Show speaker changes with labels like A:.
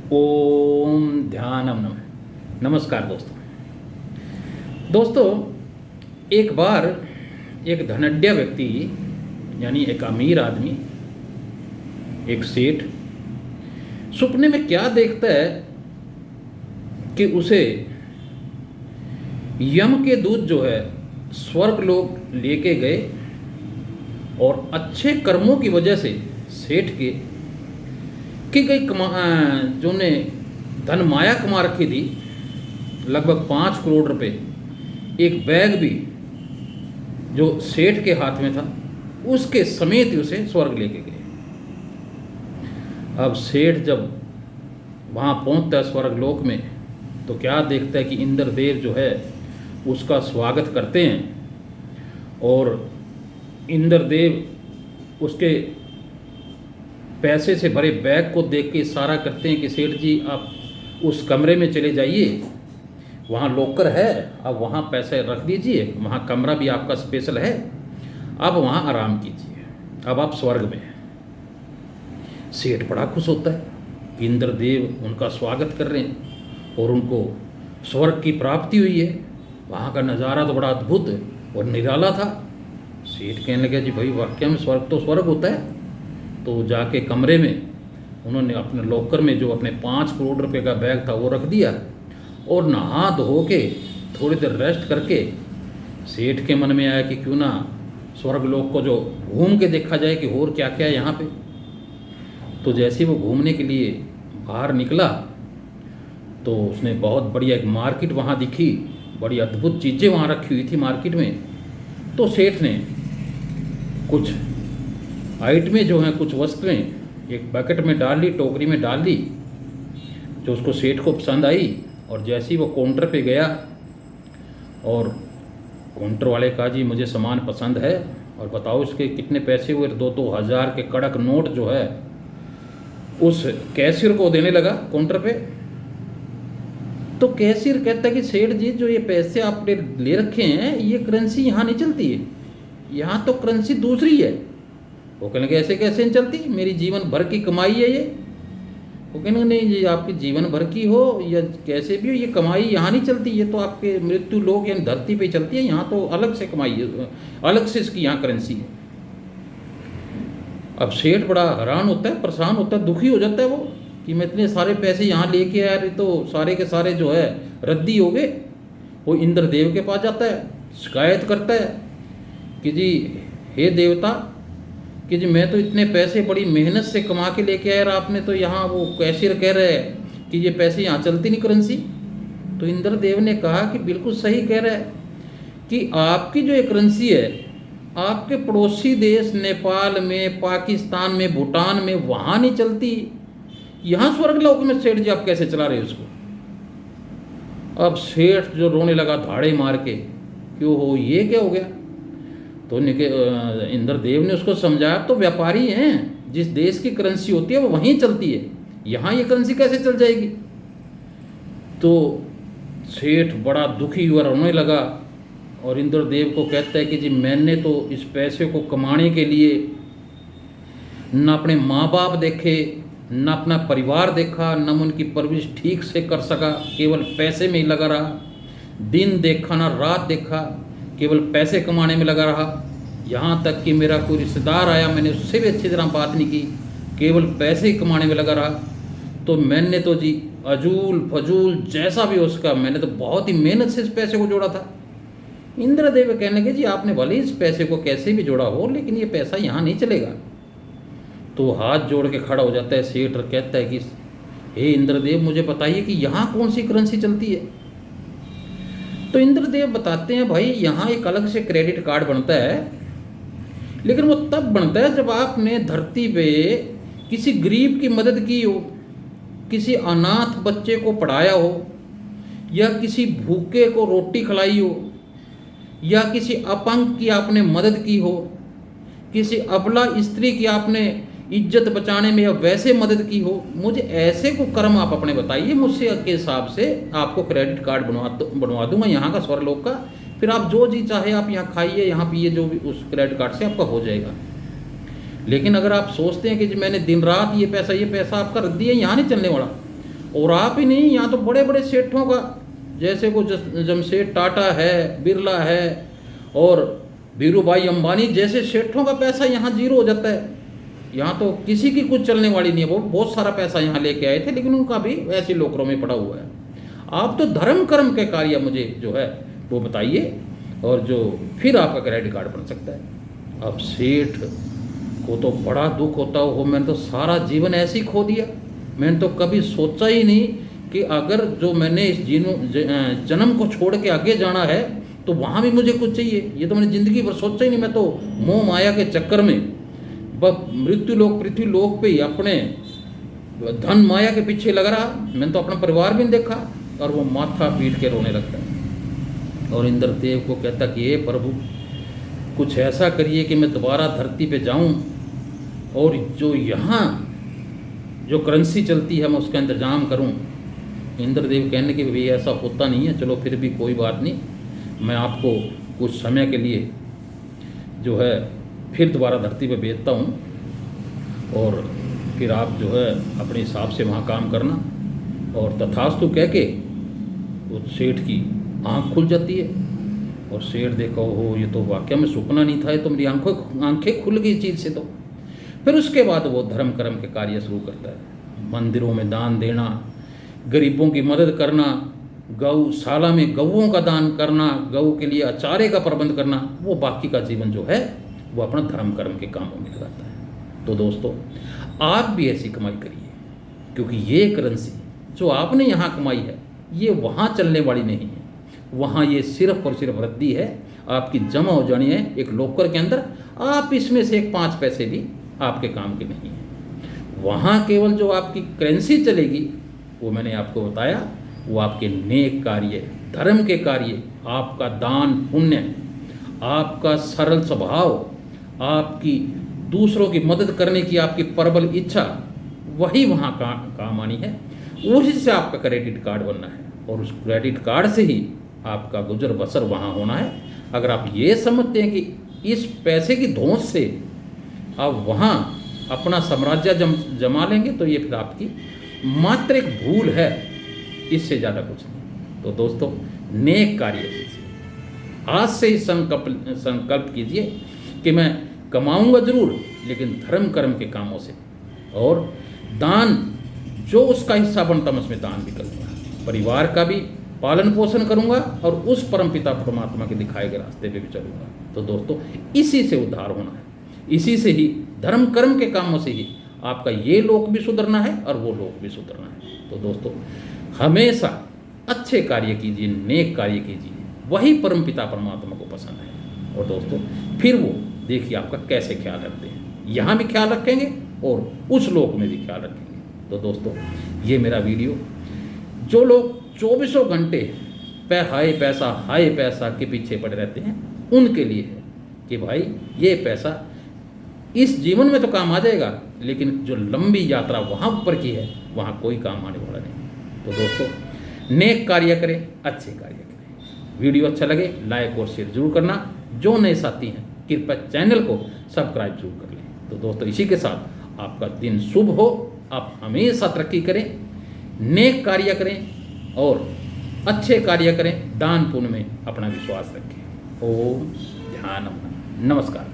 A: ओम ध्यानम नमः। नमस्कार दोस्तों। दोस्तों, एक बार एक धनाढ्य व्यक्ति यानी एक अमीर आदमी, एक सेठ, सपने में क्या देखता है कि उसे यम के दूत जो है स्वर्ग लोक लेके गए और अच्छे कर्मों की वजह से सेठ के कि गई जो ने धन माया कमा रखी थी, लगभग 5 करोड़ रुपए, एक बैग भी जो सेठ के हाथ में था उसके समेत ही उसे स्वर्ग लेके गए। अब सेठ जब वहाँ पहुँचता है स्वर्ग लोक में, तो क्या देखता है कि इंद्रदेव जो है उसका स्वागत करते हैं और इंद्रदेव उसके पैसे से भरे बैग को देख के इशारा करते हैं कि सेठ जी आप उस कमरे में चले जाइए, वहाँ लॉकर है, अब वहाँ पैसे रख दीजिए, वहाँ कमरा भी आपका स्पेशल है, अब वहाँ आराम कीजिए, अब आप स्वर्ग में हैं। सेठ बड़ा खुश होता है कि इंद्रदेव उनका स्वागत कर रहे हैं और उनको स्वर्ग की प्राप्ति हुई है। वहाँ का नज़ारा तो बड़ा अद्भुत और निराला था। सेठ कहने लगे जी भाई वाकई में स्वर्ग तो स्वर्ग होता है। तो जाके कमरे में उन्होंने अपने लॉकर में जो अपने 5 करोड़ रुपए का बैग था वो रख दिया और नहा धो के थोड़ी देर रेस्ट करके सेठ के मन में आया कि क्यों ना स्वर्ग लोक को जो घूम के देखा जाए कि और क्या क्या है यहाँ पे। तो जैसे वो घूमने के लिए बाहर निकला तो उसने बहुत बढ़िया एक मार्केट वहाँ दिखी, बड़ी अद्भुत चीज़ें वहाँ रखी हुई थी मार्केट में। तो सेठ ने कुछ आइटमें जो हैं, कुछ वस्तुएं एक बकेट में डाल ली, टोकरी में डाल दी, जो उसको सेठ को पसंद आई। और जैसे ही वो काउंटर पे गया और काउंटर वाले कहा जी मुझे सामान पसंद है और बताओ इसके कितने पैसे हुए। 2-2 हज़ार के कड़क नोट जो है उस कैशियर को देने लगा काउंटर पे। तो कैशियर कहता है कि सेठ जी जो ये पैसे आपने ले रखे हैं ये करेंसी यहाँ नहीं चलती है, यहाँ तो करेंसी दूसरी है। वो कहने लगे ऐसे कैसे नहीं चलती, मेरी जीवन भर की कमाई है ये। वो कहने लगे नहीं ये आपकी जीवन भर की हो या कैसे भी हो, ये कमाई यहाँ नहीं चलती, ये तो आपके मृत्यु लोक यानी धरती पे चलती है, यहाँ तो अलग से कमाई है, अलग से इसकी यहाँ करेंसी है। अब सेठ बड़ा हैरान होता है, परेशान होता है, दुखी हो जाता है वो कि मैं इतने सारे पैसे यहाँ लेके आया, रहे तो सारे के सारे जो है रद्दी हो गए। वो इंद्रदेव के पास जाता है, शिकायत करता है कि जी हे देवता कि जी मैं तो इतने पैसे बड़ी मेहनत से कमा के लेके आया, आपने तो यहाँ वो कैशियर कह रहे हैं कि ये पैसे यहाँ चलती नहीं करेंसी। तो इंद्रदेव ने कहा कि बिल्कुल सही कह रहा है कि आपकी जो ये करेंसी है आपके पड़ोसी देश नेपाल में, पाकिस्तान में, भूटान में वहाँ नहीं चलती, यहाँ स्वर्ग लोक में सेठ जी आप कैसे चला रहे हो उसको। अब सेठ जो रोने लगा धाड़े मार के, क्यों हो ये क्या हो गया। तो इंद्रदेव ने उसको समझाया तो व्यापारी हैं, जिस देश की करेंसी होती है वो वहीं चलती है, यहाँ ये करेंसी कैसे चल जाएगी। तो सेठ बड़ा दुखी हुआ, रोने लगा और इंद्रदेव को कहता है कि जी मैंने तो इस पैसे को कमाने के लिए न अपने माँ बाप देखे, न अपना परिवार देखा, न उनकी परवरिश ठीक से कर सका, केवल पैसे में ही लगा रहा, दिन देखा ना रात देखा, केवल पैसे कमाने में लगा रहा। यहाँ तक कि मेरा कोई रिश्तेदार आया, मैंने उससे भी अच्छी तरह बात नहीं की, केवल पैसे ही कमाने में लगा रहा। तो मैंने तो जी अजूल फजूल जैसा भी उसका, मैंने तो बहुत ही मेहनत से इस पैसे को जोड़ा था। इंद्रदेव कहने लगे जी आपने भले इस पैसे को कैसे भी जोड़ा हो, लेकिन ये पैसा यहाँ नहीं चलेगा। तो हाथ जोड़ के खड़ा हो जाता है सेठ, कहता है कि हे इंद्रदेव मुझे बताइए कि यहाँ कौन सी करेंसी चलती है। तो इंद्रदेव बताते हैं भाई यहाँ एक अलग से क्रेडिट कार्ड बनता है, लेकिन वो तब बनता है जब आपने धरती पे किसी गरीब की मदद की हो, किसी अनाथ बच्चे को पढ़ाया हो, या किसी भूखे को रोटी खिलाई हो, या किसी अपंग की आपने मदद की हो, किसी अबला स्त्री की आपने इज्जत बचाने में या वैसे मदद की हो। मुझे ऐसे को कर्म आप अपने बताइए, मुझसे के हिसाब से आपको क्रेडिट कार्ड बनवा दूंगा यहाँ का स्वर्ग लोक का, फिर आप जो जी चाहे आप यहाँ खाइए, यहाँ पिए, जो भी उस क्रेडिट कार्ड से आपका हो जाएगा। लेकिन अगर आप सोचते हैं कि जी मैंने दिन रात ये पैसा आपका रख दिया, यहाँ नहीं चलने वाला, और आप ही नहीं, यहाँ तो बड़े बड़े सेठों का, जैसे को जमशेद टाटा है, बिरला है और धीरू भाई अंबानी जैसे सेठों का पैसा यहाँ जीरो हो जाता है। यहाँ तो किसी की कुछ चलने वाली नहीं है। वो बहुत सारा पैसा यहाँ लेके आए थे, लेकिन उनका भी ऐसे लोकरों में पड़ा हुआ है। आप तो धर्म कर्म के कार्य मुझे जो है वो बताइए, और जो फिर आपका क्रेडिट कार्ड बन सकता है। अब सेठ को तो बड़ा दुख होता हो, मैंने तो सारा जीवन ऐसे ही खो दिया। मैंने तो कभी सोचा ही नहीं कि अगर जो मैंने इस जन्म को छोड़ के आगे जाना है तो वहाँ भी मुझे कुछ चाहिए। ये तो मैंने ज़िंदगी भर सोचा ही नहीं। मैं तो मोह माया के चक्कर में बस मृत्यु लोक पृथ्वी लोक पे ही अपने धन माया के पीछे लग रहा। मैंने तो अपना परिवार भी नहीं देखा, और वो माथा पीट के रोने लगता है और इंद्रदेव को कहता कि हे प्रभु, कुछ ऐसा करिए कि मैं दोबारा धरती पे जाऊं और जो यहाँ जो करेंसी चलती है मैं उसका इंतज़ाम करूं। इंद्रदेव कहने कि भाई ऐसा होता नहीं है, चलो फिर भी कोई बात नहीं, मैं आपको कुछ समय के लिए जो है फिर दोबारा धरती पे भेजता हूँ, और फिर आप जो है अपने हिसाब से वहाँ काम करना। और तथास्तु कह के उस सेठ की आँख खुल जाती है, और सेठ देखो हो ये तो वाकई में सपना नहीं था, ये तो मेरी आंखें खुल गई चीज़ से। तो फिर उसके बाद वो धर्म कर्म के कार्य शुरू करता है। मंदिरों में दान देना, गरीबों की मदद करना, गौशाला में गऊओं का दान करना, गऊ के लिए अचारे का प्रबंध करना, वो बाकी का जीवन जो है वो अपना धर्म कर्म के कामों में लगाता है। तो दोस्तों, आप भी ऐसी कमाई करिए, क्योंकि ये करेंसी जो आपने यहाँ कमाई है ये वहाँ चलने वाली नहीं है। वहाँ ये सिर्फ और सिर्फ रद्दी है, आपकी जमा हो जानी है एक लॉकर के अंदर। आप इसमें से एक 5 पैसे भी आपके काम के नहीं है। वहाँ केवल जो आपकी करेंसी चलेगी वो मैंने आपको बताया, वो आपके नेक कार्य, धर्म के कार्य, आपका दान पुण्य, आपका सरल स्वभाव, आपकी दूसरों की मदद करने की आपकी प्रबल इच्छा, वही वहाँ काम आनी है। उसी से आपका क्रेडिट कार्ड बनना है, और उस क्रेडिट कार्ड से ही आपका गुजर बसर वहाँ होना है। अगर आप ये समझते हैं कि इस पैसे की धौंस से आप वहाँ अपना साम्राज्य जमा लेंगे, तो ये फिर आपकी मात्र एक भूल है, इससे ज़्यादा कुछ नहीं। तो दोस्तों, नेक कार्य कीजिए। आज से ही संकल्प कीजिए कि मैं कमाऊंगा जरूर, लेकिन धर्म कर्म के कामों से, और दान जो उसका हिस्सा बनता मैं उसमें दान भी करूँगा, परिवार का भी पालन पोषण करूँगा, और उस परमपिता परमात्मा के दिखाए गए रास्ते पे भी चलूँगा। तो दोस्तों, इसी से उद्धार होना है, इसी से ही धर्म कर्म के कामों से ही आपका ये लोक भी सुधरना है और वो लोक भी सुधरना है। तो दोस्तों, हमेशा अच्छे कार्य कीजिए, नेक कार्य कीजिए, वही परमपिता परमात्मा को पसंद है। और दोस्तों, फिर वो देखिए आपका कैसे ख्याल रखते हैं, यहाँ भी ख्याल रखेंगे और उस लोक में भी ख्याल रखेंगे। तो दोस्तों, ये मेरा वीडियो, जो लोग 24 घंटे हाय पैसा के पीछे पड़े रहते हैं, उनके लिए है कि भाई ये पैसा इस जीवन में तो काम आ जाएगा, लेकिन जो लंबी यात्रा वहाँ ऊपर की है वहाँ कोई काम आने वाला नहीं। तो दोस्तों, नेक कार्य करें, अच्छे कार्य करें। वीडियो अच्छा लगे लाइक और शेयर जरूर करना। जो नए साथी हैं कृपया चैनल को सब्सक्राइब जरूर कर लें। तो दोस्तों, इसी के साथ आपका दिन शुभ हो, आप हमेशा तरक्की करें, नेक कार्य करें और अच्छे कार्य करें, दान पुण्य में अपना विश्वास रखें। ओम ध्यान अपना। नमस्कार।